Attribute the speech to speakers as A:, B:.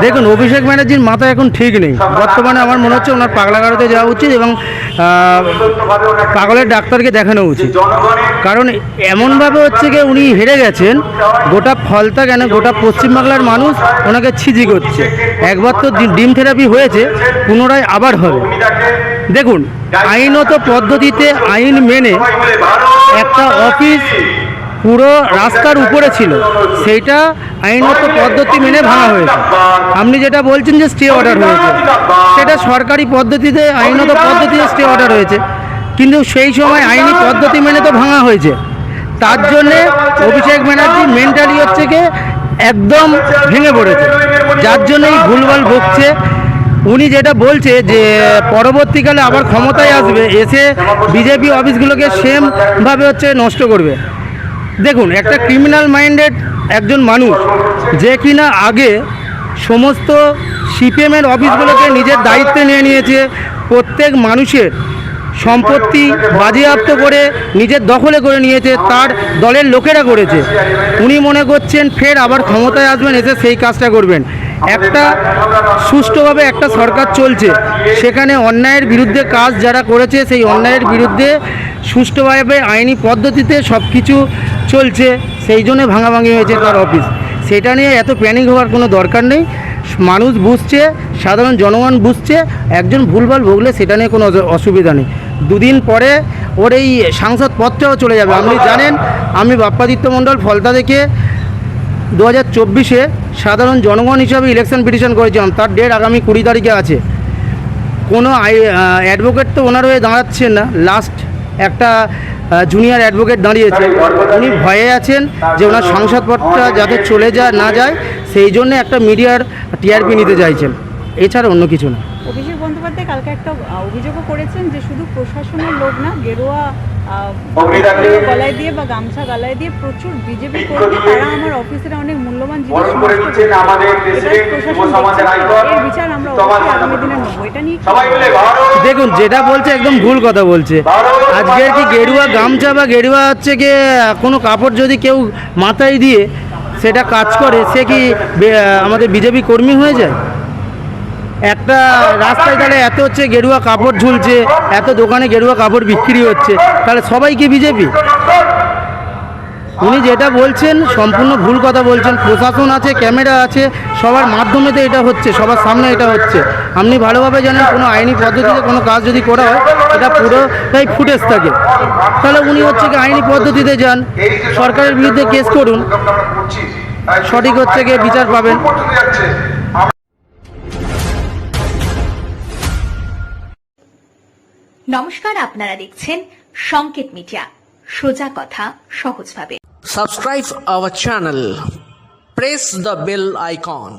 A: দেখুন, অভিষেক ব্যানার্জির মাথা এখন ঠিক নেই। বর্তমানে আমার মনে হচ্ছে ওনার পাগলাগারোতে যাওয়া উচিত এবং পাগলের ডাক্তারকে দেখানো উচিত। কারণ এমনভাবে হচ্ছে কি উনি হেরে গেছেন, গোটা ফলতা কেন গোটা পশ্চিমবাংলার মানুষ ওনাকে ছিজি করছে। একবার তো ডিম থেরাপি হয়েছে, পুনরায় আবার হবে। দেখুন, আইনত পদ্ধতিতে আইন মেনে একটা অফিস পুরো রাস্তার উপরে ছিল, সেইটা আইনত পদ্ধতি মেনে ভাঙা হয়েছে। আপনি যেটা বলছেন যে স্টে অর্ডার হয়েছে, সেটা সরকারি পদ্ধতিতে আইনত পদ্ধতিতে স্টে অর্ডার হয়েছে, কিন্তু সেই সময় আইনি পদ্ধতি মেনে তো ভাঙা হয়েছে। তার জন্যে অভিষেক ব্যানার্জি মেন্টালি হচ্ছে কি একদম ভেঙে পড়েছে, যার জন্যই ভুলভাল বকছে। উনি যেটা বলছে যে পরবর্তীকালে আবার ক্ষমতায় আসবে, এসে বিজেপি অফিসগুলোকে সেমভাবে হচ্ছে নষ্ট করবে। দেখুন, একটা ক্রিমিনাল মাইন্ডেড একজন মানুষ, যে কিনা আগে সমস্ত সিপিএমের অফিসগুলোকে নিজের দায়িত্বে নিয়ে নিয়েছে, প্রত্যেক মানুষের সম্পত্তি বাজেয়াপ্ত করে নিজের দখলে করে নিয়েছে, তার দলের লোকেরা করেছে। উনি মনে করছেন ফের আবার ক্ষমতায় আসবেন, এসে সেই কাজটা করবেন। একটা সুষ্ঠুভাবে একটা সরকার চলছে, সেখানে অন্যায়ের বিরুদ্ধে কাজ যারা করেছে সেই অন্যায়ের বিরুদ্ধে সুষ্ঠুভাবে আইনি পদ্ধতিতে সব কিছু চলছে, সেই জন্য ভাঙাভাঙি হয়েছে তার অফিস। সেটা নিয়ে এত প্যানিক হওয়ার কোনো দরকার নেই। মানুষ বুঝছে, সাধারণ জনগণ বুঝছে, একজন ভুলভাল ভুগলে সেটা নিয়ে কোনো অসুবিধা নেই। দুদিন পরে ওর এই সাংসদ পদটাও চলে যাবে। আপনি জানেন, আমি বাপ্পাদিত্য মণ্ডল ফলতা থেকে 2024-এ সাধারণ জনগণ হিসাবে ইলেকশন পিটিশন করেছিলাম। তার ডেট আগামী 20 তারিখে আছে। কোনো অ্যাডভোকেট তো ওনার হয়ে দাঁড়াচ্ছেন না, লাস্ট একটা জুনিয়র অ্যাডভোকেট দাঁড়িয়েছে। উনি ভয়ে আছেন যে ওনার সাংসদ পদটা যাতে চলে না যায়, সেই জন্য একটা মিডিয়ার টিআরপি নিতে চাইছেন, এছাড়া অন্য কিছু না।
B: অভিষেক বন্দ্যোপাধ্যায় কালকে একটা অভিযোগও করেছেন যে শুধু প্রশাসনের লোক না, গেরুয়া গলায় দিয়ে বা গামছা গলায় দিয়ে প্রচুর বিজেপি কর্মী তারা আমার অফিসের অনেক মূল্যবান জিনিস বিচার আমরা আগামী দিনে নেব। এটা নিয়ে
A: দেখুন, যেটা বলছে একদম ভুল কথা বলছে। আজকের কি গেরুয়া গামছা বা গেরুয়া হচ্ছে গিয়ে কোনো কাপড় যদি কেউ মাথায় দিয়ে সেটা কাজ করে, সে কি আমাদের বিজেপি কর্মী হয়ে যায়? একটা রাস্তায় তাহলে এত হচ্ছে গেরুয়া কাপড় ঝুলছে, এত দোকানে গেরুয়া কাপড় বিক্রি হচ্ছে, তাহলে সবাই কি বিজেপি? উনি যেটা বলছেন সম্পূর্ণ ভুল কথা বলছেন। প্রশাসন আছে, ক্যামেরা আছে, সবার মাধ্যমে তো এটা হচ্ছে, সবার সামনে এটা হচ্ছে। আপনি ভালোভাবে জানেন, কোনো আইনি পদ্ধতিতে কোনো কাজ যদি করা হয়, এটা পুরোটাই ফুটেজ থাকে। তাহলে উনি হচ্ছে কি আইনি পদ্ধতিতে যান, সরকারের বিরুদ্ধে কেস করুন, সঠিক হচ্ছে গিয়ে বিচার পাবেন।
C: নমস্কার, আপনারা দেখছেন সংকেত মিডিয়া, সোজা কথা সহজভাবে।
D: Subscribe our channel. Press the bell icon.